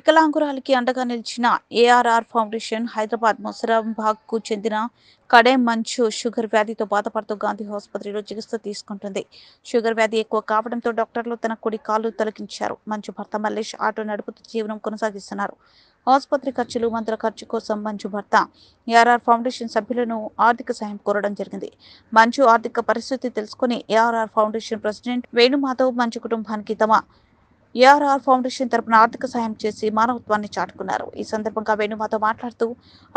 వికలాంగురాలికి అండగా నిలిచిన ARR foundation Hyderabad ముసరాంబాగ్కు చెందిన కడెం మంచు షుగర్ వ్యాధితో బాధపడుతూ గాంధీ ఆసుపత్రిలో చికిత్స తీసుకుంటుంది. షుగర్ వ్యాధి ఎక్కువ కావడంతో డాక్టర్లు తన కుడి కాలు తొలగించారు. మంచు భర్త మల్లేష్ ఆటో నడుపుతూ జీవనం కొనసాగిస్తున్నారు. ఆసుపత్రి ఖర్చులు, మందుల ఖర్చు కోసం మంచు భర్త ఏఆర్ఆర్ ఫౌండేషన్ సభ్యులను ఆర్థిక సాయం కోరడం జరిగింది. మంచు ఆర్థిక పరిస్థితి తెలుసుకుని ఏఆర్ఆర్ ఫౌండేషన్ ప్రెసిడెంట్ వేణుమాధవ్ మంచు కుటుంబానికి తమ ఏఆర్ఆర్ ఫౌండేషన్ తరపున ఆర్థిక సాయం చేసి మానవత్వాన్ని చాటుకున్నారు. ఈ సందర్భంగా వేణుమాధవ్ మాట్లాడుతూ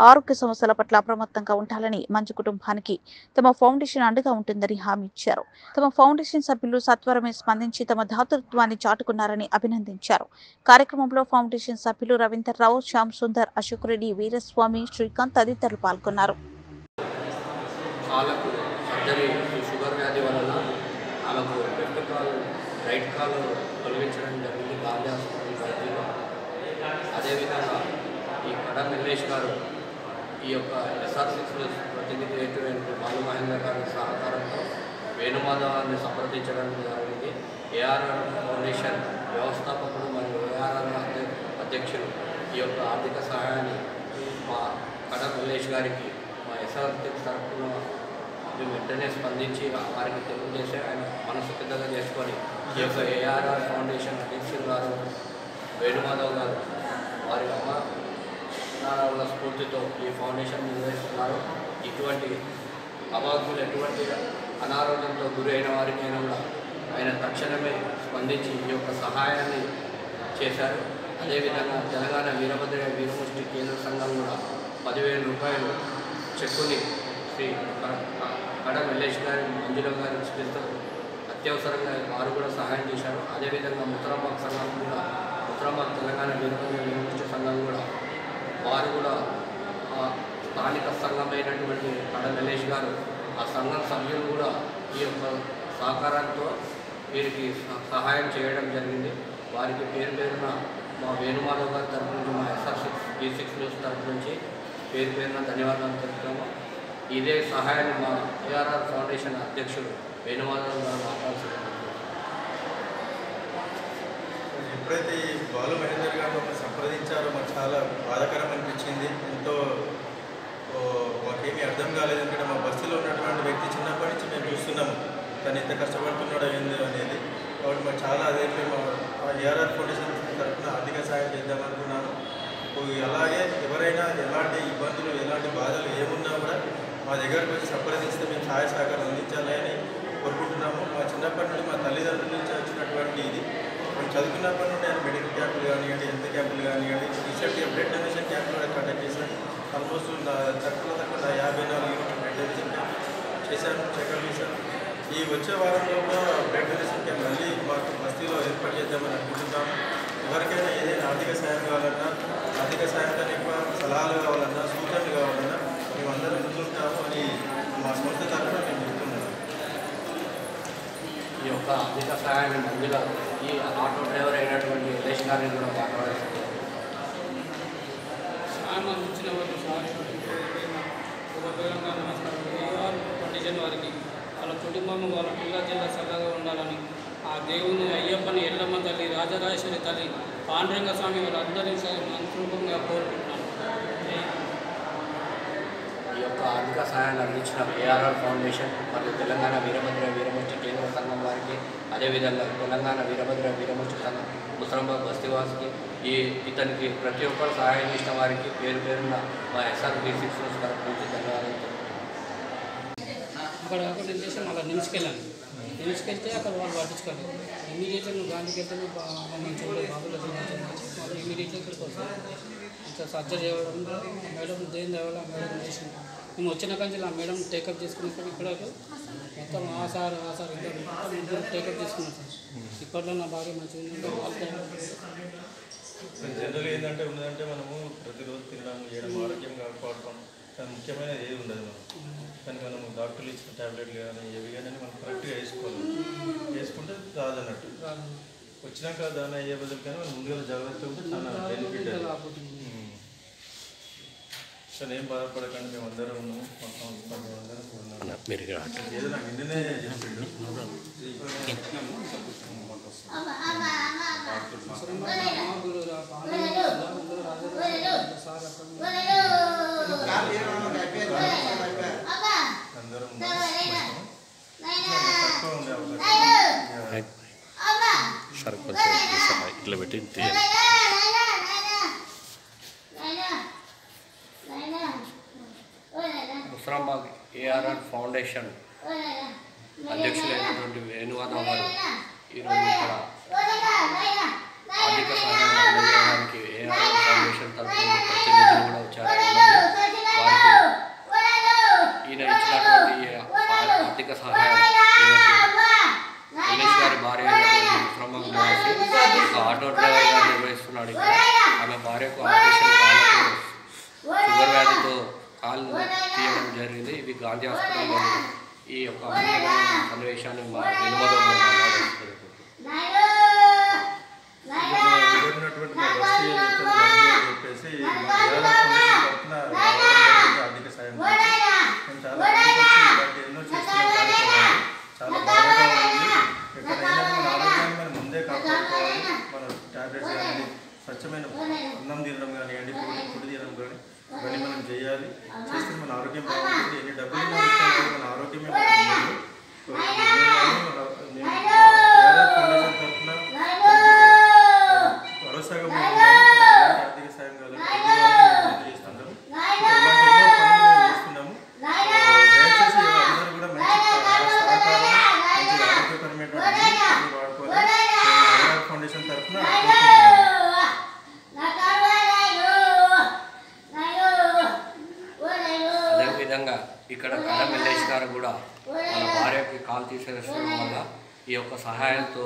ఆరోగ్య సమస్యల పట్ల అప్రమత్తంగా ఉండాలని, మంచు కుటుంబానికి తమ ఫౌండేషన్ అండగా ఉంటుందని హామీ ఇచ్చారు. తమ ఫౌండేషన్ సభ్యులు సత్వరమే స్పందించి తమ దాతృత్వాన్ని చాటుకున్నారని అభినందించారు. కార్యక్రమంలో ఫౌండేషన్ సభ్యులు రవీందర్ రావు, శ్యామ్ సుందర్, అశోక్ రెడ్డి, వీరస్వామి, శ్రీకాంత్ తదితరులు పాల్గొన్నారు. రైట్ కాలు తొలగించడం జరిగింది గాంధీ హాస్పిటల్ వైద్యులు. అదేవిధంగా ఈ కడెం మల్లేష్ గారు ఈ యొక్క SR6 ప్రతినిధి అయినటువంటి బాలు మహేందర్ గారి సహకారంతో వేణుమాధవాన్ని సంప్రదించడం జరిగింది. ఏఆర్ఆర్ ఫౌండేషన్ వ్యవస్థాపకుడు మరియు ఏఆర్ఆర్ అధ్యక్షులు ఈ యొక్క ఆర్థిక సహాయాన్ని మా కడెం మల్లేష్ గారికి మా SR6 తరఫున మేము వెంటనే స్పందించి వారికి తెలియజేసి ఆయన మనసు పెద్దగా చేసుకొని ఈ యొక్క ఏఆర్ఆర్ ఫౌండేషన్ అధ్యక్షులు గారు వేణుమాధవ్ గారు వారి అమ్మ స్ఫూర్తితో ఈ ఫౌండేషన్ నిర్వహిస్తున్నారు. ఇటువంటి అభాగ్యులు ఎటువంటి అనారోగ్యంతో గురైన వారికైనా కూడా ఆయన తక్షణమే స్పందించి ఈ యొక్క సహాయాన్ని చేశారు. అదేవిధంగా తెలంగాణ వీరభద్ర వీరముష్టి కేంద్ర సంఘం కూడా 10,000 రూపాయలు చెక్కుని శ్రీ కడెం మల్లేష్ గారి, మంజుల గారి చికిత్స అత్యవసరంగా వారు కూడా సహాయం చేశారు. అదేవిధంగా ముసరాంబాగ్ సంఘం కూడా, ముసరాంబాగ్ తెలంగాణ వీరభద్ర వీరముష్టి సంఘం కూడా వారు కూడా స్థానిక సంఘమైనటువంటి కడెం మల్లేష్ గారు, ఆ సంఘం సభ్యులు కూడా ఈ యొక్క సహకారంతో వీరికి సహాయం చేయడం జరిగింది. వారికి పేరు పేరున మా వేణుమాధవ్ గారి తరఫు నుంచి, మా SR6 న్యూస్ తరఫు నుంచి పేరు పేరున ధన్యవాదాలు తెలుపుతాము. ఇదే సహాయాన్ని మా ఏఆర్ఆర్ ఫౌండేషన్ అధ్యక్షుడు వేణుమాధవ్ గారు మాట్లాడుతున్నారు. ఎప్పుడైతే ఈ బాలు మహేందర్ గారు మమ్మల్ని సంప్రదించారో మాకు చాలా బాధాకరం అనిపించింది. ఎంతో మాకేమీ అర్థం కాలేదు. ఎందుకంటే మా బస్సులో ఉన్నటువంటి వ్యక్తి చిన్నప్పటి నుంచి మేము చూస్తున్నాము తను ఎంత కష్టపడుతున్నాడో ఏందో అనేది. కాబట్టి మాకు చాలా అదే మా ఏఆర్ఆర్ ఫౌండేషన్ తరఫున ఆర్థిక సాయం చేద్దామనుకున్నాము. అలాగే ఎవరైనా ఎలాంటి ఇబ్బందులు, ఎలాంటి బాధలు ఏమున్నా కూడా మా దగ్గరకు వచ్చి సంప్రదిస్తే మేము సహాయ సహకారం అందించాలని కోరుకుంటున్నాము. మా చిన్నప్పటి నుండి మా తల్లిదండ్రుల నుంచి వచ్చినటువంటి ఇది. మేము చదువుకున్నప్పటి నుండి ఆయన మెడికల్ క్యాంపులు కానివ్వండి, హెల్త్ క్యాంపులు కానివ్వండి, రీసెంట్గా బ్లడ్ డొనేషన్ క్యాంపులు కూడా కండక్ట్ చేశాను. ఆల్మోస్ట్ తక్కువ 54 యూనిట్లు బ్లడ్ డొనేషన్ క్యాంప్ చేశాను, చెకప్ చేశాను. ఈ వచ్చే వారంలో కూడా బ్లడ్ డొనేషన్ క్యాంప్ మళ్ళీ మాకు బస్తీలో ఏర్పాటు చేద్దామని అనుకుంటున్నాము. ఎవరికైనా ఏదైనా ఆర్థిక సాయం కావాలన్నా, ఆర్థిక సాయంతో ఎక్కువ సలహాలు కావాలన్నా, సూచనలు కావాలన్నా మేమందరం ముందుంటాము అని మా సంస్థ తరఫున మేము చెప్తున్నాము. ఈ యొక్క ఆర్థిక సహాయాన్ని మందుల ఈ ఆటో డ్రైవర్ అయినటువంటి మల్లేష్ గారిని కూడా మాట్లాడారు. ఇచ్చిన వారికి ఫౌండేషన్ వారికి, వాళ్ళ కుటుంబం, వాళ్ళ పిల్లల జిల్లా చల్లగా ఉండాలని, ఆ దేవుని అయ్యప్పని, ఎల్లమ్మ తల్లి, రాజరాజేశ్వరి తల్లి, పాండురంగ స్వామి వాళ్ళందరినీ మనస్ఫూర్తిగా కోరుకుంటున్నాను. ఈ యొక్క ఆర్థిక సహాయాన్ని అందించిన ఏఆర్ఆర్ ఫౌండేషన్ మరియు తెలంగాణ వీరభద్ర వీరముష్టి కేంద్ర సంఘం వారికి, అదేవిధంగా తెలంగాణ వీరభద్ర వీరముష్టి సంఘం ముసరాంబాగ్ బస్తీవాసికి, ఇతనికి ప్రతి ఒక్కరు సహాయం చేసిన వారికి పేరు పేరున మా SR6 తరఫు నుంచి ధన్యవాదాలు. అక్కడ అక్కడ చేసి మళ్ళీ నిమిషకెళ్ళాను. నిమిషకెళ్తే అక్కడ వాళ్ళు పట్టించుకోలేదు. ఇమీడియట్గా నువ్వు గాంధీకి వెళ్తే మమ్మల్ని చూడలేదు, బాబులో వాళ్ళు ఇమీడియట్గా ఇక్కడికి వస్తారు. ఇంకా సర్జరీ చేయడం మేడం దేని దేవాల మేడం చేసింది. మేము వచ్చిన కంచి ఆ మేడం టేకప్ చేసుకున్నప్పుడు ఇక్కడ మొత్తం ఆ సార్ ఇద్దరు టేకప్ చేసుకున్నాం సార్. ఇప్పట్లో నా భార్య మంచిగా జనరల్గా ఏంటంటే ఉన్నదంటే మనము ప్రతిరోజు తినడం, చేయడం, ఆరోగ్యం కాపాడుకోవడం కానీ ముఖ్యమైనది ఏది ఉండదు మనం. కానీ మనము డాక్టర్లు ఇచ్చిన ట్యాబ్లెట్లు కానీ ఏవి కానీ మనం కరెక్ట్గా వేసుకోవాలి. వేసుకుంటే రాదన్నట్టు వచ్చినాక దాని అయ్యే బదులు కానీ మనం ముందుగా జాగ్రత్తగా ఉంటే చాలా బెనిఫిట్. కానీ ఏం బాధపడకండి, మేము అందరం ఉన్నాము, ఏదైనా నిన్ననే చెప్పిండు. ఇట్లా పెట్టి తీయాలి. ముసరాంబాగ్ ఏఆర్ఆర్ ఫౌండేషన్ అధ్యక్షులైనటువంటి వేణుమాధవ్ గారు ఈరోజు ఇక్కడ ఆర్థిక సహాయం అందజేయడానికి ఏఆర్ఆర్ ఫౌండేషన్ తరఫున ప్రతినిధులు కూడా వచ్చారు. వారికి ఈయన ఇచ్చినటువంటి ఆర్థిక సహాయం రమేష్ గారి భార్య అయినటువంటి ముసరాంబాగ్ నివాసి ఆటో డ్రైవర్గా నిర్వహిస్తున్నాడు. ఇక్కడ ఆమె భార్యకు ఆపరేషన్ కాళ్ళకు షుగర్ వ్యాధితో కాళ్ళు తీయడం జరిగింది. ఇది గాంధీ హాస్పిటల్లో ఈ యొక్క సన్నివేశాన్ని మా వెనుమదం ఉన్నటువంటి మా బస్తీ చెప్పేసి ఆర్థిక సాయం మేము చాలా ఇలాంటి ఎన్నో చేస్తున్న కార్యక్రమాలు చాలా బాగా ఉంది. ఎక్కడైనా మన ఆరోగ్యాన్ని మనం ముందే కాపాడుకోవాలి. మన ట్యాబ్లెట్స్ కానీ స్వచ్ఛమైన అన్నం తినడం కానివ్వండి, ఫుడ్ తినడం కానీ ఇవన్నీ మనం చేయాలి. చేస్తే మన ఆరోగ్యం బాగుంటుంది. ఎన్ని డబ్బులు మన ఆరోగ్యమే మనకు ఫౌండేషన్ తరఫున భరోసాగా ఆర్థిక సాయం చేస్తుంటాము. ఇలాంటి ఎన్నో పనులు మేము చేస్తున్నాము. దయచేసి అందరూ కూడా మంచి సహకారం, మంచి ఆరోగ్యకరమైనటువంటి వాడుకోవాలి. ఫౌండేషన్ తరఫున అదేవిధంగా ఇక్కడ కడ మల్లేష్ గారు కూడా వాళ్ళ భార్యకి కాలు తీసేసుకోవడం వల్ల ఈ యొక్క సహాయంతో